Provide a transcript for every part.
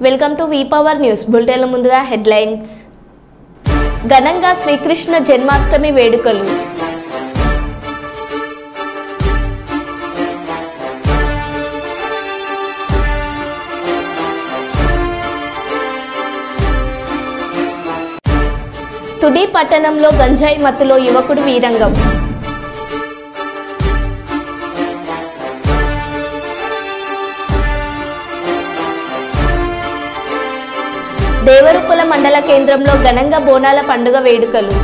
Welcome to V Power News బులెటిన్ల ముందుగా headlines. ఘనంగా శ్రీకృష్ణ జన్మాష్టమి వేడుకలు. తుడి పట్టణంలో గంజాయి మత్తులో యువకుడు వీరంగం. దేవరుకుల మండల కేంద్రంలో ఘనంగా బోనాల పండుగ వేడుకలు.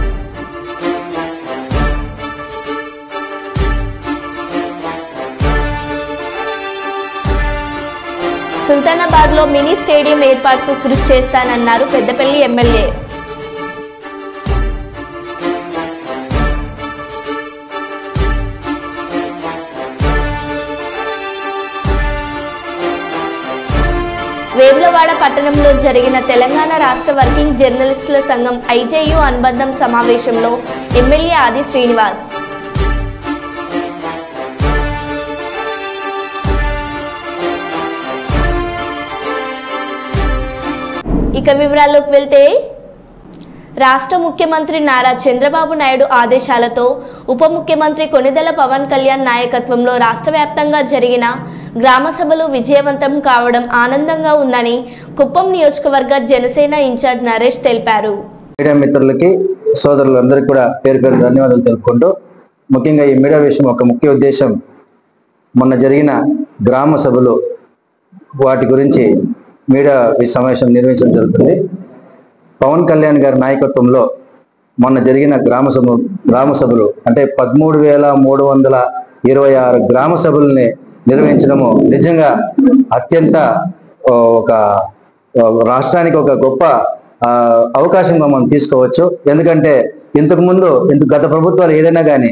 సుల్తానాబాద్లో మినీ స్టేడియం ఏర్పాటుకు కృషి చేస్తానన్నారు పెద్దపల్లి ఎమ్మెల్యే. వేములవాడ పట్టణంలో జరిగిన తెలంగాణ రాష్ట్ర వర్కింగ్ జర్నలిస్టుల సంఘం ఐజేయు అనుబంధం సమావేశంలో ఎమ్మెల్యే ఆది శ్రీనివాస్. ఇక వివరాల్లోకి వెళ్తే, రాష్ట్ర ముఖ్యమంత్రి నారా చంద్రబాబు నాయుడు ఆదేశాలతో ఉప ముఖ్యమంత్రి కొణిదెల పవన్ కళ్యాణ్ నాయకత్వంలో రాష్ట్ర వ్యాప్తంగా జరిగిన గ్రామ సభలు విజయవంతం కావడం ఆనందంగా ఉందని కుప్పం నియోజకవర్గ జనసేన ఇన్ఛార్జ్ నరేష్ తెలిపారు. మీడియా మిత్రులకి సోదరులందరికీ కూడా పేరు పేరు ధన్యవాదాలు తెలుపుకుంటూ, ముఖ్యంగా ఈ మీడియా విషయం ఒక ముఖ్య ఉద్దేశం, మొన్న జరిగిన గ్రామ సభలు వాటి గురించి మీడియా సమావేశం నిర్వహించడం జరుగుతుంది. పవన్ కళ్యాణ్ గారి నాయకత్వంలో మొన్న జరిగిన గ్రామ సభలు అంటే 13,326 గ్రామ సభల్ని నిర్వహించడము నిజంగా అత్యంత ఒక రాష్ట్రానికి ఒక గొప్ప అవకాశంగా మనం తీసుకోవచ్చు. ఎందుకంటే ఇంతకుముందు గత ప్రభుత్వాలు ఏదైనా కానీ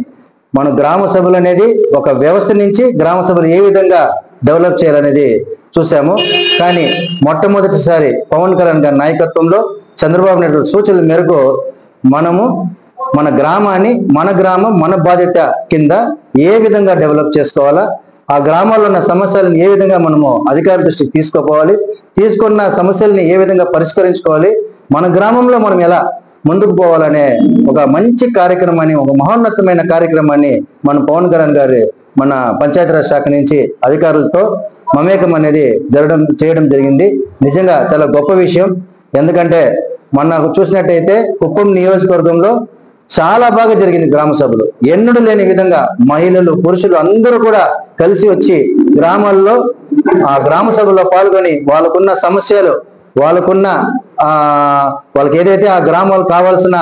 మన గ్రామ సభలు అనేది ఒక వ్యవస్థ నుంచి గ్రామ సభలు ఏ విధంగా డెవలప్ చేయాలనేది చూసాము. కానీ మొట్టమొదటిసారి పవన్ కళ్యాణ్ గారి నాయకత్వంలో చంద్రబాబు నాయుడు సూచనల మేరకు మనము మన గ్రామాన్ని మన బాధ్యత కింద ఏ విధంగా డెవలప్ చేసుకోవాలా, ఆ గ్రామాల్లో ఉన్న సమస్యలను ఏ విధంగా మనము అధికారుల దృష్టికి తీసుకోపోవాలి, తీసుకున్న సమస్యల్ని ఏ విధంగా పరిష్కరించుకోవాలి, మన గ్రామంలో మనం ఎలా ముందుకు పోవాలనే ఒక మంచి కార్యక్రమాన్ని, ఒక మహోన్నతమైన కార్యక్రమాన్ని మన పవన్ కళ్యాణ్ గారు మన పంచాయతీరాజ్ శాఖ నుంచి అధికారులతో మమేకం అనేది చేయడం జరిగింది. నిజంగా చాలా గొప్ప విషయం. ఎందుకంటే మొన్న చూసినట్టయితే కుప్పం నియోజకవర్గంలో చాలా బాగా జరిగింది గ్రామ సభలు. ఎన్నడూ లేని విధంగా మహిళలు, పురుషులు అందరూ కూడా కలిసి వచ్చి గ్రామాల్లో ఆ గ్రామ సభలో పాల్గొని వాళ్ళకున్న సమస్యలు, వాళ్ళకి ఏదైతే ఆ గ్రామాలకు కావాల్సిన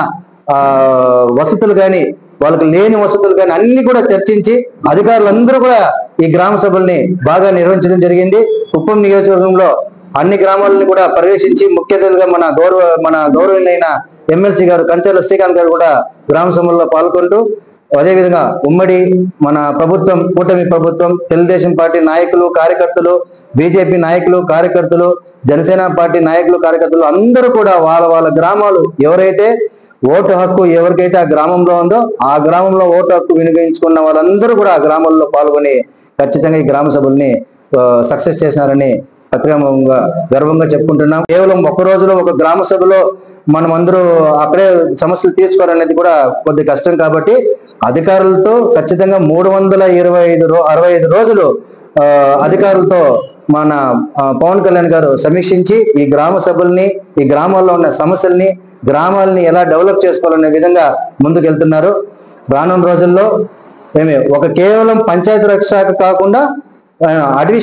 వసతులు కానీ, వాళ్ళకి లేని వసతులు కానీ అన్ని కూడా చర్చించి అధికారులందరూ కూడా ఈ గ్రామ సభల్ని బాగా నిర్వహించడం జరిగింది. కుప్పం నియోజకవర్గంలో అన్ని గ్రామాలను కూడా పర్యవేక్షించి ముఖ్య అతిథిగా మన గౌరవనీయులైన ఎమ్మెల్సీ గారు కంచర్ల శ్రీకాంత్ గారు కూడా గ్రామ సభల్లో పాల్గొంటూ, అదేవిధంగా ఉమ్మడి మన ప్రభుత్వం, కూటమి ప్రభుత్వం, తెలుగుదేశం పార్టీ నాయకులు, కార్యకర్తలు, బీజేపీ నాయకులు, కార్యకర్తలు, జనసేన పార్టీ నాయకులు, కార్యకర్తలు అందరూ కూడా వాళ్ళ గ్రామాలు ఎవరైతే ఓటు హక్కు ఎవరికైతే ఆ గ్రామంలో ఉందో ఆ గ్రామంలో ఓటు హక్కు వినియోగించుకున్న వాళ్ళందరూ కూడా ఆ గ్రామాల్లో పాల్గొని ఖచ్చితంగా ఈ గ్రామ సభల్ని సక్సెస్ చేసినారని అత్యంత గర్వంగా చెప్పుకుంటున్నాం. కేవలం ఒక రోజులో ఒక గ్రామ సభలో మనం అందరూ అక్కడే సమస్యలు తీర్చుకోవాలనేది కూడా కొద్ది కష్టం. కాబట్టి అధికారులతో ఖచ్చితంగా 365 రోజులు అధికారులతో మన పవన్ కళ్యాణ్ గారు సమీక్షించి ఈ గ్రామ సభల్ని, ఈ గ్రామాల్లో ఉన్న సమస్యల్ని, గ్రామాలని ఎలా డెవలప్ చేసుకోవాలనే విధంగా ముందుకు వెళ్తున్నారు. రానున్న రోజుల్లో కేవలం పంచాయతీరాజ్ శాఖ కాకుండా అటవీ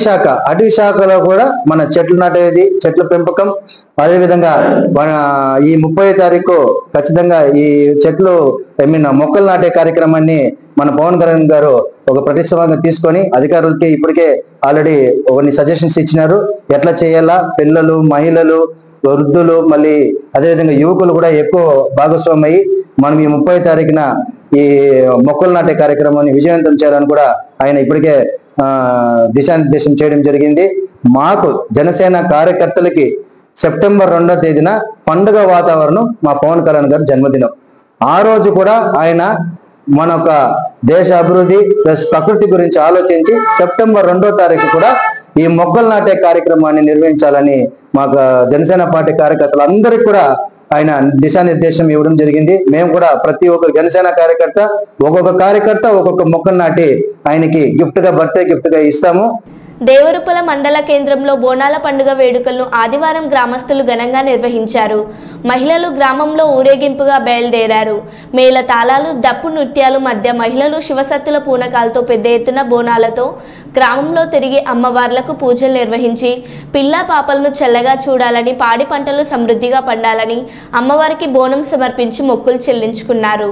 శాఖలో కూడా మన చెట్లు నాటేది, చెట్ల పెంపకం, అదేవిధంగా ఈ 30వ తారీఖు ఖచ్చితంగా ఈ చెట్లు మొక్కలు నాటే కార్యక్రమాన్ని మన పవన్ కళ్యాణ్ గారు ఒక ప్రతిష్టంగా తీసుకొని అధికారులకి ఇప్పటికే ఆల్రెడీ కొన్ని సజెషన్స్ ఇచ్చినారు. ఎట్లా చేయాలా, పిల్లలు, మహిళలు, వృద్ధులు, మళ్ళీ అదేవిధంగా యువకులు కూడా ఎక్కువ భాగస్వామయ్యి మనం ఈ 30వ తారీఖున ఈ మొక్కలు నాటే కార్యక్రమాన్ని విజయవంతం చేయాలని కూడా ఆయన ఇప్పటికే దిశానిర్దేశం చేయడం జరిగింది. మాకు జనసేన కార్యకర్తలకి సెప్టెంబర్ 2వ తేదీన పండుగ వాతావరణం మా పవన్ కళ్యాణ్ గారి జన్మదినం. ఆ రోజు కూడా ఆయన మన దేశ అభివృద్ధి ప్లస్ ప్రకృతి గురించి ఆలోచించి సెప్టెంబర్ 2వ తారీఖు కూడా ఈ మొక్కలు నాటే కార్యక్రమాన్ని నిర్వహించాలని మాకు జనసేన పార్టీ కార్యకర్తలు అందరికీ కూడా ఆయన దిశానిర్దేశం ఇవ్వడం జరిగింది. మేము కూడా ప్రతి ఒక్క జనసేన కార్యకర్త ఒక్కొక్క మొక్కను నాటి ఆయనకి బర్త్డే గిఫ్ట్ గా ఇస్తాము. దేవరుపల మండల కేంద్రంలో బోనాల పండుగ వేడుకలను ఆదివారం గ్రామస్తులు ఘనంగా నిర్వహించారు. మహిళలు గ్రామంలో ఊరేగింపుగా బయలుదేరారు. మేళ తాళాలు, డప్పు నృత్యాలు మధ్య మహిళలు శివసత్తుల పూనకాలతో పెద్ద ఎత్తున బోనాలతో గ్రామంలో తిరిగి అమ్మవార్లకు పూజలు నిర్వహించి పిల్లా పాపలను చల్లగా చూడాలని, పాడి పంటలు సమృద్ధిగా పండాలని అమ్మవారికి బోనం సమర్పించి మొక్కులు చెల్లించుకున్నారు.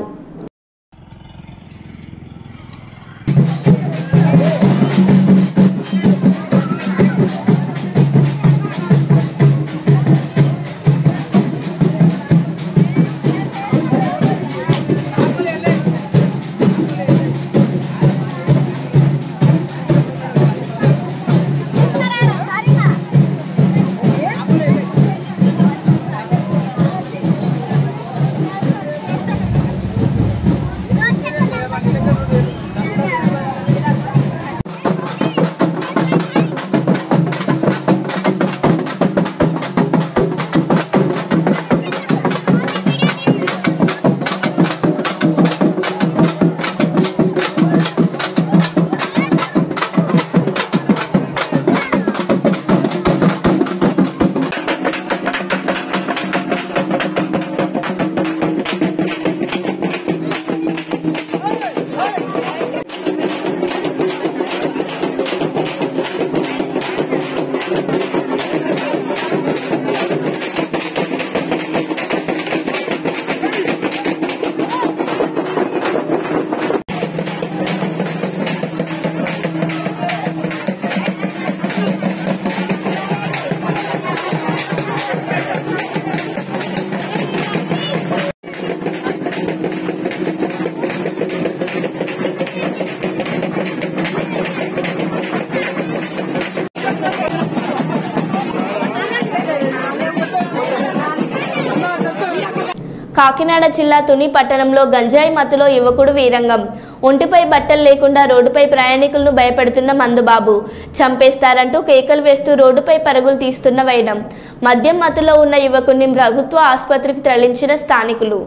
కాకినాడ జిల్లా తుని పట్టణంలో గంజాయి మత్తులో యువకుడు వీరంగం. ఒంటిపై బట్టలు లేకుండా రోడ్డుపై ప్రయాణికులను భయపెడుతున్న మందుబాబు. చంపేస్తారంటూ కేకలు వేస్తూ రోడ్డుపై పరుగులు తీస్తున్న వైనం. మద్యం మత్తులో ఉన్న యువకుడిని ప్రభుత్వ ఆసుపత్రికి తరలించిన స్థానికులు.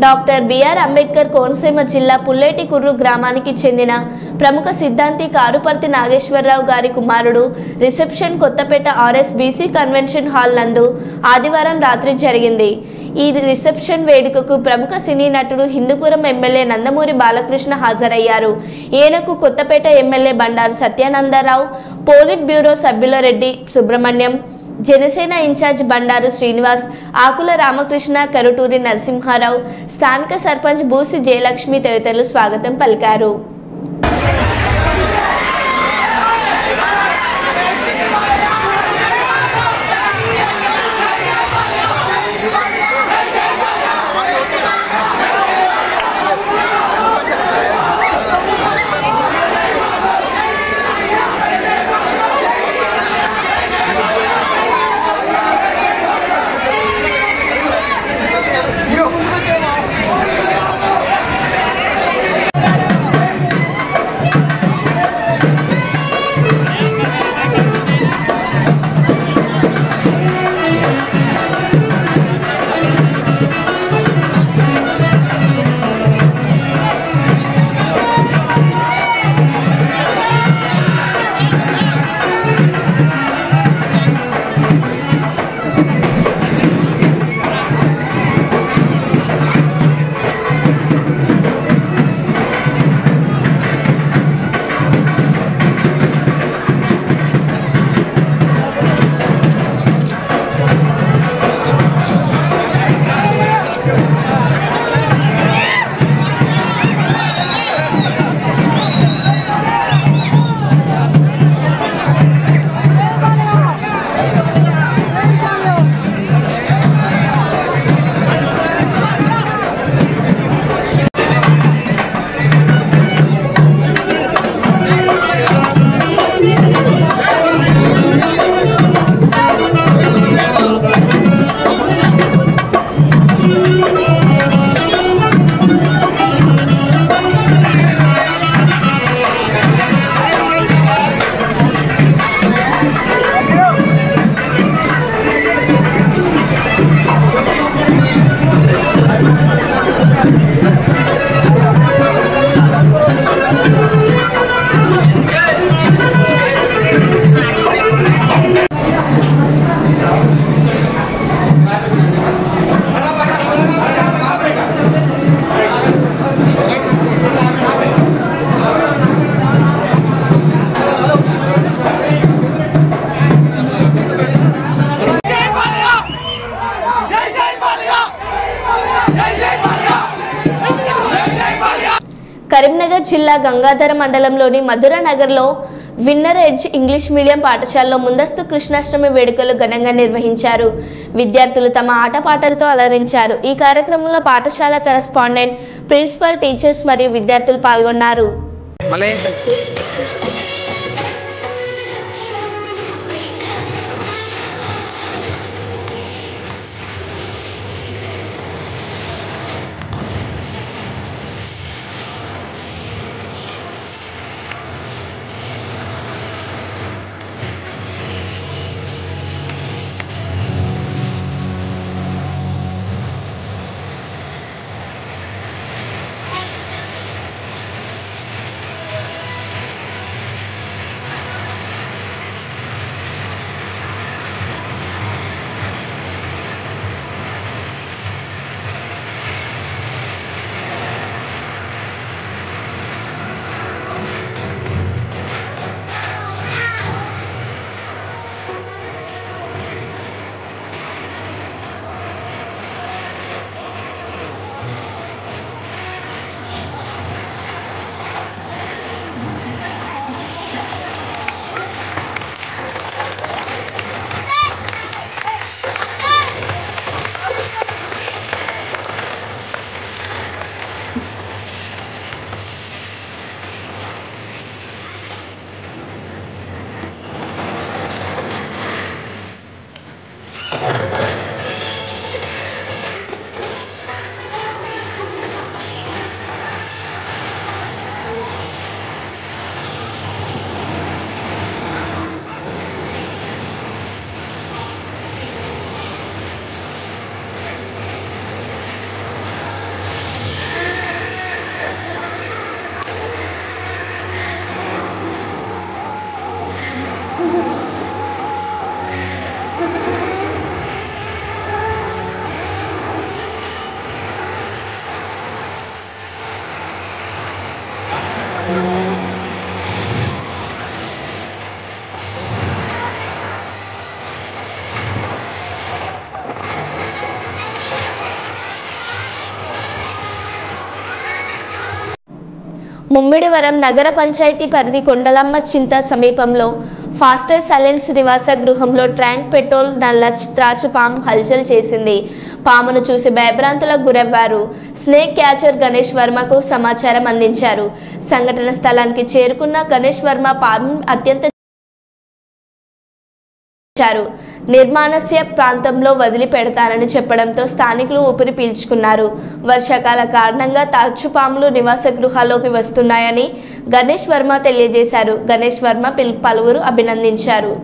డాక్టర్ బిఆర్ అంబేద్కర్ కోనసీమ జిల్లా పుల్లేటికుర్రు గ్రామానికి చెందిన ప్రముఖ సిద్ధాంతి కారుపర్తి నాగేశ్వరరావు గారి కుమారుడు రిసెప్షన్ కొత్తపేట ఆర్ఎస్బీసీ కన్వెన్షన్ హాల్ నందు ఆదివారం రాత్రి జరిగింది. ఈ రిసెప్షన్ వేడుకకు ప్రముఖ సినీ నటుడు హిందూపురం ఎమ్మెల్యే నందమూరి బాలకృష్ణ హాజరయ్యారు. ఈయనకు Kothapeta MLA Bandaru Satyanandarao, politburo సభ్యుల రెడ్డి సుబ్రహ్మణ్యం, జనసేన ఇన్ఛార్జ్ బండారు శ్రీనివాస్, ఆకుల రామకృష్ణ, కరుటూరి నరసింహారావు, స్థానిక సర్పంచ్ బూసి జయలక్ష్మి తదితరులు స్వాగతం పలికారు. కరీంనగర్ జిల్లా గంగాధర మండలంలోని మధుర నగర్లో విన్నర్ ఎడ్జ్ ఇంగ్లీష్ మీడియం పాఠశాలలో ముందస్తు కృష్ణాష్టమి వేడుకలు ఘనంగా నిర్వహించారు. విద్యార్థులు తమ ఆటపాటలతో అలరించారు. ఈ కార్యక్రమంలో పాఠశాల కరెస్పాండెంట్, ప్రిన్సిపల్, టీచర్స్ మరియు విద్యార్థులు పాల్గొన్నారు. ముమ్మిడివరం నగర పంచాయతీ పరిధి కొండలమ్మ చింత సమీపంలో ఫాస్టర్ సైలెన్స్ నివాస గృహంలో ట్యాంక్ పెట్రోల్ నల్ల త్రాచు పాము హల్చల్ చేసింది. పామును చూసి భయభ్రాంతులకు గురవ్వారు. స్నేక్ క్యాచర్ గణేష్ వర్మకు సమాచారం అందించారు. సంఘటన స్థలానికి చేరుకున్న గణేష్ వర్మ పాము అత్యంత నిర్మాణస్య ప్రాంతంలో వదిలిపెడతానని చెప్పడంతో స్థానికులు ఊపిరి పీల్చుకున్నారు. వర్షాకాల కారణంగా తరచుపాములు నివాస గృహాల్లోకి వస్తున్నాయని గణేష్ వర్మ తెలియజేశారు. గణేష్ వర్మ పలువురు అభినందించారు.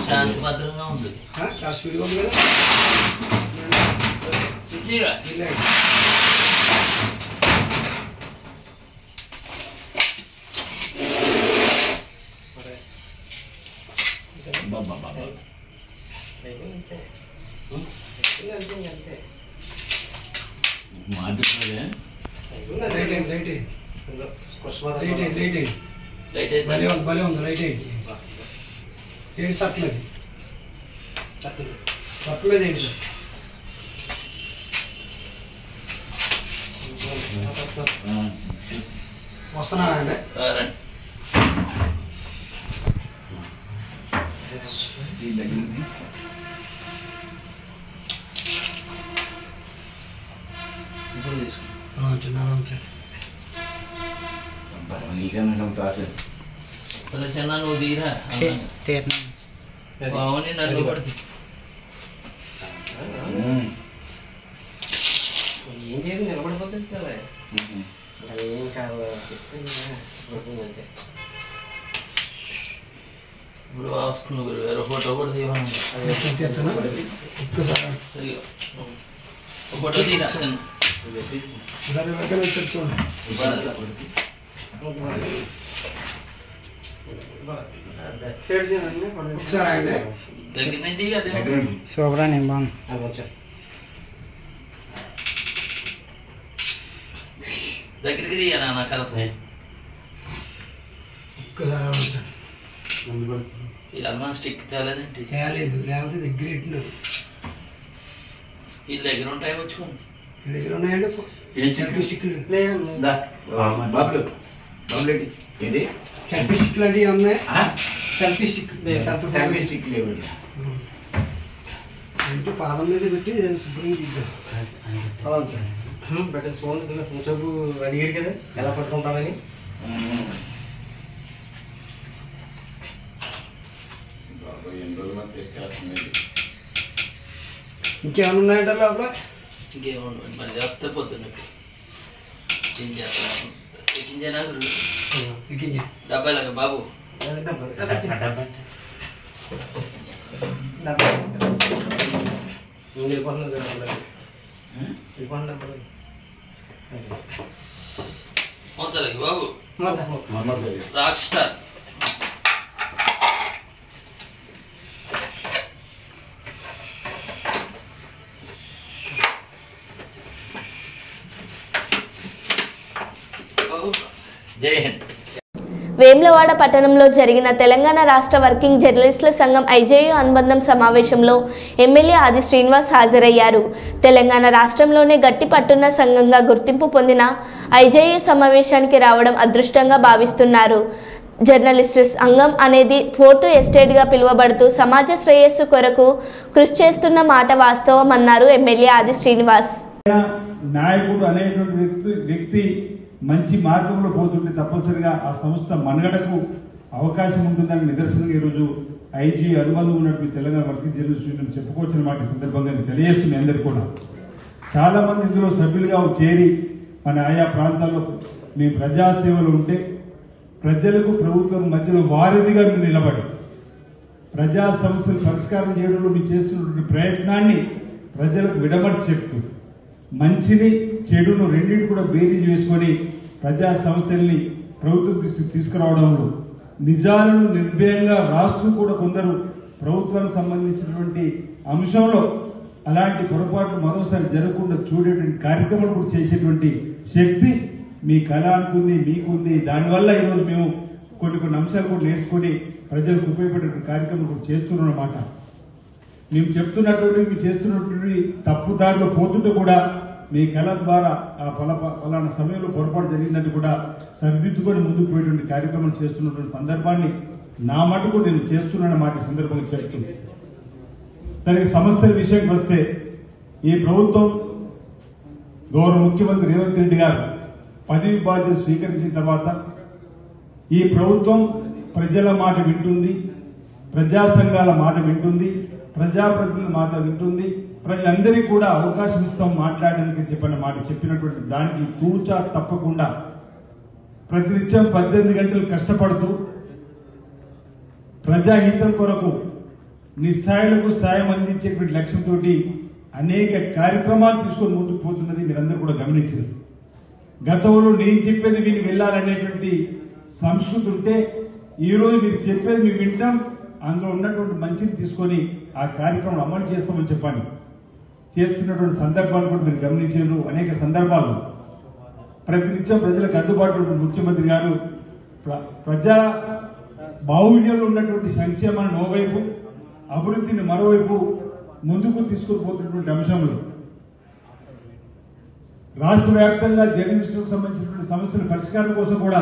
శాంతి భద్రంగా ఉంది. వస్తున్నానండి. చిన్న నువ్వు తీరా బాగుంది నన్ను పడుతుంది. ఏం చేయాలి నిలబడిపోతుంది కదా ఏం కాదు చెప్తే అంతే. ఇప్పుడు వస్తుంది గురుగారు ఫోటో కూడా తీయమని ఫోటో తీరా దగ్గర నుంచి అదే శోభరాని బాగుంది దగ్గరికి తీయాలా నా కలప అమ్మ స్టిక్ తేలేదండి తేలేదు లేకపోతే దగ్గర పెట్టినారు వీళ్ళ దగ్గర ఉంటాయి వచ్చుకోండి దగ్గర ఉన్నాయండి సెల్ఫీ స్టిక్లు సెల్ఫీ స్టిక్లు అంటే ఉన్నాయి సెల్ఫీ స్టిక్ సెల్ఫీ స్టిక్ లేవు అంటే పాదం మీద పెట్టి శుభ్రంగా తీద్దాం అలా ఉంచండి బట్ ఫోన్ కొంచెంసేపు అడిగారు కదా ఎలా పట్టుకుంటామని ఇంకేమైనా ఉన్నాయంట లోపల ఇంకేముండదు మరి చెప్తే పొద్దున్న డబ్బాయిలాగా బాబు మొత్తాలకి బాబు రాక్ స్టార్ జై హింద్. వేములవాడ పట్టణంలో జరిగిన తెలంగాణ రాష్ట్ర వర్కింగ్ జర్నలిస్టుల సంఘం ఐజేయు అనుబంధం సమావేశంలో ఎమ్మెల్యే ఆది శ్రీనివాస్ హాజరయ్యారు. తెలంగాణ రాష్ట్రంలోనే గట్టి పట్టున్న సంఘంగా గుర్తింపు పొందిన ఐజేయు సమావేశానికి రావడం అదృష్టంగా భావిస్తున్నారు. జర్నలిస్టు సంఘం అనేది ఫోర్త్ ఎస్టేట్గా పిలువబడుతూ సమాజ శ్రేయస్సు కొరకు కృషి చేస్తున్న మాట వాస్తవం అన్నారు ఎమ్మెల్యే ఆది శ్రీనివాస్. నాయకుడు అనేటువంటి వ్యక్తి మంచి మార్గంలో పోతుంటే తప్పనిసరిగా ఆ సంస్థ మనుగడకు అవకాశం ఉంటుందని నిదర్శనంగా ఈరోజు ఐజీ అనుబంధం ఉన్నటువంటి తెలంగాణ వర్కింగ్ జర్నలిస్టులను చెప్పుకోవచ్చిన మాట సందర్భంగా తెలియజేస్తుంది. అందరికీ కూడా చాలా మంది ఇందులో సభ్యులుగా చేరి మన ఆయా ప్రాంతాల్లో మేము ప్రజాసేవలు ఉంటే ప్రజలకు ప్రభుత్వం మధ్యలో వారధిగా మీరు నిలబడి ప్రజా సమస్యలు పరిష్కారం చేయడంలో మీరు చేస్తున్నటువంటి ప్రయత్నాన్ని ప్రజలకు విడమర్చి చెప్తూ మంచిని చెడును రెండింటి కూడా బేరీజ్ వేసుకొని ప్రజా సమస్యల్ని ప్రభుత్వం దృష్టికి తీసుకురావడంలో నిజాలను నిర్భయంగా రాస్తూ కూడా కొందరు ప్రభుత్వానికి సంబంధించినటువంటి అంశంలో అలాంటి పొరపాట్లు మరోసారి జరగకుండా చూడేటువంటి కార్యక్రమాలు కూడా చేసేటువంటి శక్తి మీ కళానికి ఉంది, మీకుంది. దానివల్ల ఈరోజు మేము కొన్ని అంశాలు కూడా నేర్చుకొని ప్రజలకు ఉపయోగపడే కార్యక్రమం కూడా చేస్తున్నామన్నమాట. మేము చెప్తున్నటువంటి మీరు చేస్తున్నటువంటి తప్పుదారిలో పోతుంటే కూడా మీ కళ ద్వారా ఆ పలానా సమయంలో పొరపాటు జరిగిందంటే కూడా సరిదిద్దుకొని ముందుకు పోయేటువంటి కార్యక్రమాలు చేస్తున్నటువంటి సందర్భాన్ని నా మటుకు నేను చేస్తున్నాను మాట సందర్భంగా చెప్తుంది. సరే, సంస్థల విషయానికి వస్తే ఈ ప్రభుత్వం గౌరవ ముఖ్యమంత్రి రేవంత్ రెడ్డి గారు పదవి బాధ్యత స్వీకరించిన తర్వాత ఈ ప్రభుత్వం ప్రజల మాట వింటుంది, ప్రజా సంఘాల మాట వింటుంది, ప్రజాప్రతినిధుల మాట వింటుంది, ప్రజలందరికీ కూడా అవకాశం ఇస్తాం మాట్లాడడానికి చెప్పినటువంటి దానికి తూచా తప్పకుండా ప్రతినిత్యం 18 గంటలు కష్టపడుతూ ప్రజాహితం కొరకు నిస్సాయులకు సాయం అందించేటువంటి లక్ష్యంతో అనేక కార్యక్రమాలు తీసుకొని ముందుకు పోతున్నది మీరందరూ కూడా గమనించారు. గతంలో నేను చెప్పేది వీళ్ళు వెళ్ళాలనేటువంటి సంస్కృతి ఉంటే ఈరోజు మీరు చెప్పేది మేము వింటాం, అందులో ఉన్నటువంటి మంచిని తీసుకొని ఆ కార్యక్రమం అమలు చేస్తామని చెప్పండి చేస్తున్నటువంటి సందర్భాలు కూడా మీరు గమనించారు. అనేక సందర్భాలు ప్రతినిత్యం ప్రజలకు అందుబాటులో ముఖ్యమంత్రి గారు ప్రజా బాహుళ్యంలో ఉన్నటువంటి సంక్షేమాన్ని ఓవైపు, అభివృద్ధిని మరోవైపు ముందుకు తీసుకుని పోతున్నటువంటి అంశంలో రాష్ట్ర వ్యాప్తంగా జర్నలిస్టులకు సంబంధించినటువంటి సమస్యల పరిష్కారం కోసం కూడా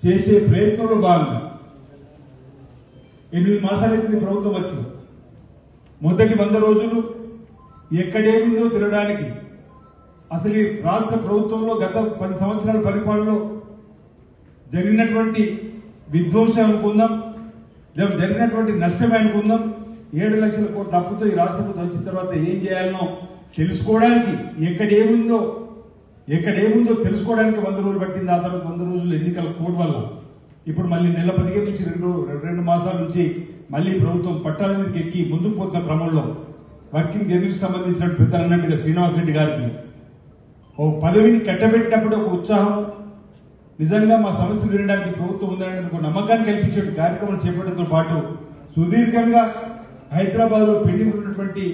చేసే ప్రయత్నంలో భాగంగా 8 మాసాలైంది ప్రభుత్వం వచ్చింది. మొదటి 100 రోజులు ఎక్కడేమిందో తినడానికి అసలు ఈ రాష్ట్ర ప్రభుత్వంలో గత 10 సంవత్సరాల పరిపాలనలో జరిగినటువంటి విధ్వంసం అనుకుందాం, జరిగినటువంటి నష్టమే అనుకుందాం. 7 లక్షల కోట్ల అప్పుతో ఈ రాష్ట్ర ప్రభుత్వం వచ్చిన తర్వాత ఏం చేయాలనో తెలుసుకోవడానికి ఎక్కడేముందో తెలుసుకోవడానికి 100 రోజులు పట్టింది. ఆ తర్వాత 100 రోజులు ఎన్నికల కోడ్ వల్ల ఇప్పుడు మళ్ళీ నెల 15 నుంచి రెండు మాసాల నుంచి మళ్ళీ ప్రభుత్వం పట్టాల మీదకి ఎక్కి ముందుకు పోతున్న క్రమంలో వర్కింగ్ జర్నలిస్ట్ సంబంధించిన పెద్దలు అన్నట్టుగా శ్రీనివాసరెడ్డి గారికి ఓ పదవిని కట్టబెట్టినప్పుడు ఒక ఉత్సాహం, నిజంగా మా సమస్య వినడానికి ప్రభుత్వం ఉందనే ఒక నమ్మకాన్ని కల్పించే కార్యక్రమాలు చేపట్టడంతో పాటు సుదీర్ఘంగా హైదరాబాద్ లో పెండింగ్ ఉన్నటువంటి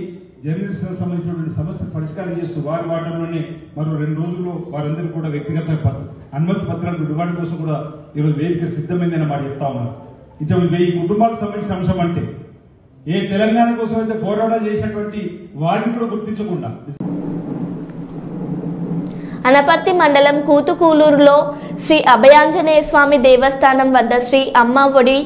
జర్నలిస్టులకు సంబంధించినటువంటి సమస్యలు పరిష్కారం చేస్తూ వారి వాటంలోనే మరో 2 రోజుల్లో వారందరూ కూడా వ్యక్తిగత అనుమతి పత్రాలకు విడుదల కోసం కూడా ఈరోజు వేదిక సిద్ధమైందని మాట చెప్తా ఉన్నారు. ఇంకా 1000 కుటుంబాలకు సంబంధించిన అంశం అంటే ఏ తెలంగాణ కోసం అయితే పోరాటం చేసినటువంటి వారిని కూడా గుర్తించకుండా అనపర్తి మండలం కూతుకూలూరులో శ్రీ అభయాంజనేయ స్వామి దేవస్థానం వద్ద శ్రీ అమ్మ ఒడి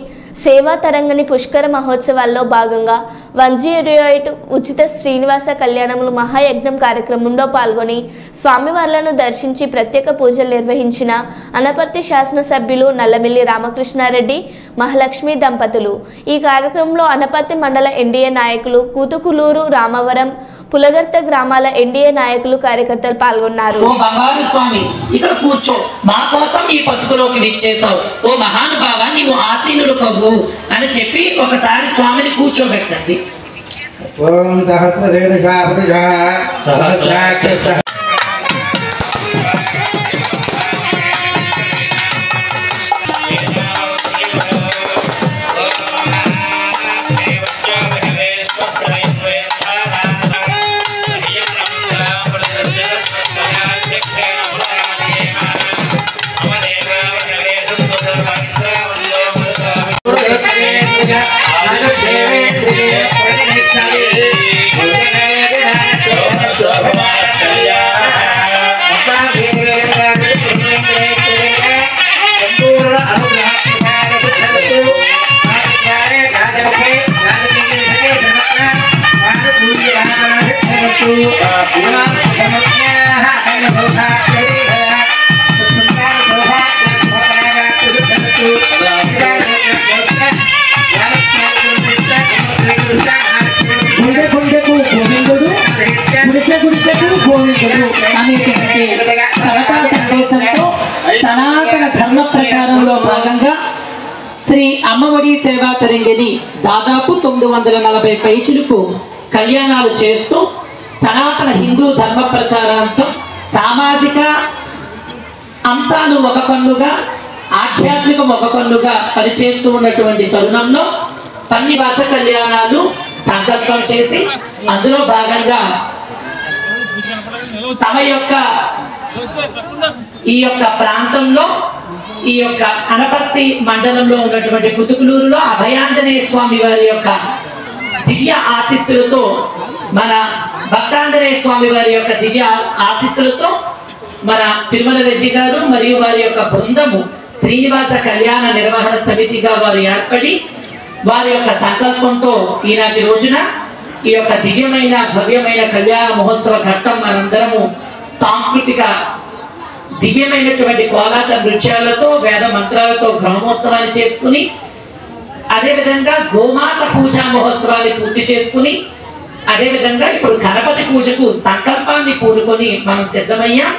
సేవా తరంగిణి పుష్కర మహోత్సవాల్లో భాగంగా 108 ఉచిత శ్రీనివాస కళ్యాణములు మహాయజ్ఞం కార్యక్రమంలో పాల్గొని స్వామివార్లను దర్శించి ప్రత్యేక పూజలు నిర్వహించిన అనపర్తి శాసనసభ్యులు నల్లమిల్లి రామకృష్ణారెడ్డి మహాలక్ష్మి దంపతులు. ఈ కార్యక్రమంలో అనపర్తి మండల ఎన్డీఏ నాయకులు, కూతుకులూరు, రామవరం, పులగర్త గ్రామాల ఎన్డీఏ నాయకులు, కార్యకర్తలు పాల్గొన్నారు. ఓ బంగారు స్వామి ఇక్కడ కూర్చో, మా కోసం ఈ పసుపులోకి విచ్చేసావు, ఓ మహానుభావ నీవు ఆసీనుడు కవ్వు అని చెప్పి ఒకసారి స్వామిని కూర్చోబెట్టండి. ఓం సహస్రశీర్ష పురుష సహస్రాక్ష సనాతన ధర్మ ప్రచారంలో భాగంగా శ్రీ అమ్మఒడి సేవా తరంగిణి దాదాపు 940 పైచిలకు కళ్యాణాలు చేస్తూ సనాతన హిందూ ధర్మ ప్రచారాంతం సామాజిక అంశాలు ఒక పన్నుగా, ఆధ్యాత్మికం ఒక పన్నుగా పనిచేస్తూ ఉన్నటువంటి తరుణంలో పన్నివాస కళ్యాణాలు సంకల్పం చేసి అందులో భాగంగా తమ యొక్క ఈ యొక్క ప్రాంతంలో ఈ యొక్క అనపర్తి మండలంలో ఉన్నటువంటి కుతుకులూరులో అభయాంజనేయ స్వామి వారి యొక్క దివ్య ఆశీస్సులతో, మన భక్తాంజనేయ స్వామి వారి యొక్క దివ్య ఆశీస్సులతో మన తిరుమల రెడ్డి గారు మరియు వారి యొక్క బృందము శ్రీనివాస కళ్యాణ నిర్వహణ సమితిగా వారు ఏర్పడి వారి యొక్క సంకల్పంతో ఈనాటి రోజున ఈ యొక్క దివ్యమైన భవ్యమైన కళ్యాణ మహోత్సవ ఘట్టం మనందరము సాంస్కృతిక దివ్యమైనటువంటి కోలాట నృత్యాలతో, వేద మంత్రాలతో గ్రామోత్సవాన్ని చేసుకుని, అదేవిధంగా గోమాత పూజా మహోత్సవాన్ని పూర్తి చేసుకుని, అదేవిధంగా ఇప్పుడు గణపతి పూజకు సంకల్పాన్ని పూనుకొని మనం సిద్ధమయ్యాం.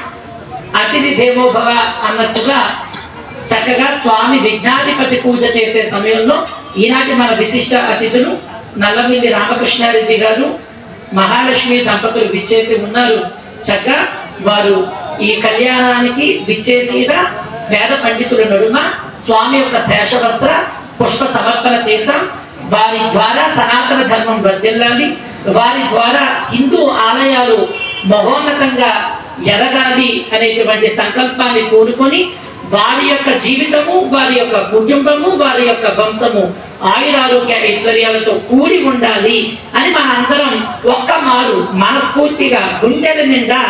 అతిథి దేవోభవ అన్నట్టుగా చక్కగా స్వామి విఘ్నాధిపతి పూజ చేసే సమయంలో ఈనాటి మన విశిష్ట అతిథులు నల్లమిల్లి రామకృష్ణారెడ్డి గారు, మహాలక్ష్మి దంపతులు విచ్చేసి ఉన్నారు. చక్కగా వారు ఈ కళ్యాణానికి విచ్చేసిగా వేద పండితుల నడుమ స్వామి యొక్క శేషవస్త్ర పుష్ప సమర్పణ చేశాం. వారి ద్వారా సనాతన ధర్మం వర్ధిల్లాలి, వారి ద్వారా హిందూ ఆలయాలు మహోన్నతంగా ఎదగాలి అనేటువంటి సంకల్పాన్ని కోరుకొని వారి యొక్క జీవితము, వారి యొక్క కుటుంబము, వారి యొక్క వంశము ఆయురారోగ్య ఐశ్వర్యాలతో కూడి ఉండాలి అని మనందరం ఒక్క మారు మనస్ఫూర్తిగా గుండెల నిండా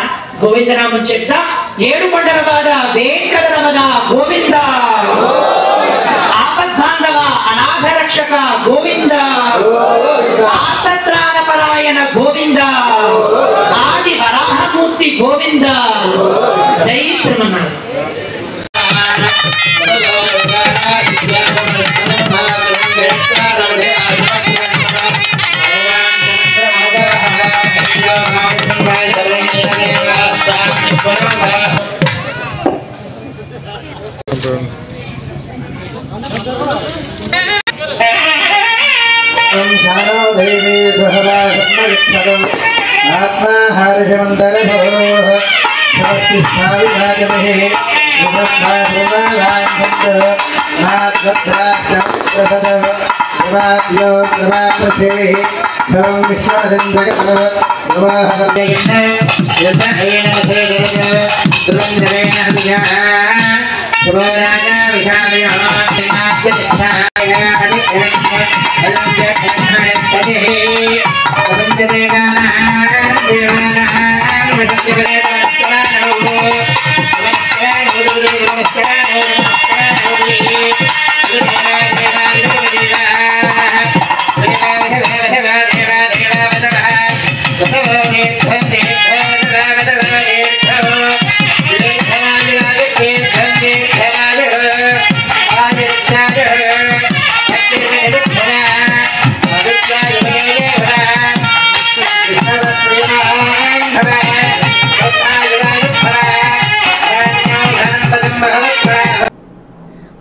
గోవిందనామం చెప్తా. 7 కొండలవాడ వెంకటరమణ గోవింద, ఆపద్బాంధవ అనాథ రక్షక గోవింద, ఆర్తత్రాణపరాయణ గోవింద, ఆది వరాహమూర్తి గోవింద. జై శ్రీమన్నారాయణ. आत्मा हर्षमन्तरभोः समस्तिष्ठाविभाजमहे विभस्मासुमालाञ्छन्त माद्गत्राश्चमत्रसद विवाद्यो प्रमाप्रसेविः सर्वं विश्वसञ्जगतः विवाहपर्ययन् यद्धहेन विधेयेन सुरन्द्रेण हविषः सुभोराजा विशालयः माद्यतिष्ठाय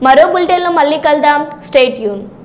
మరో బులెటిన్లో మళ్ళీ కలుద్దాం. Stay tune.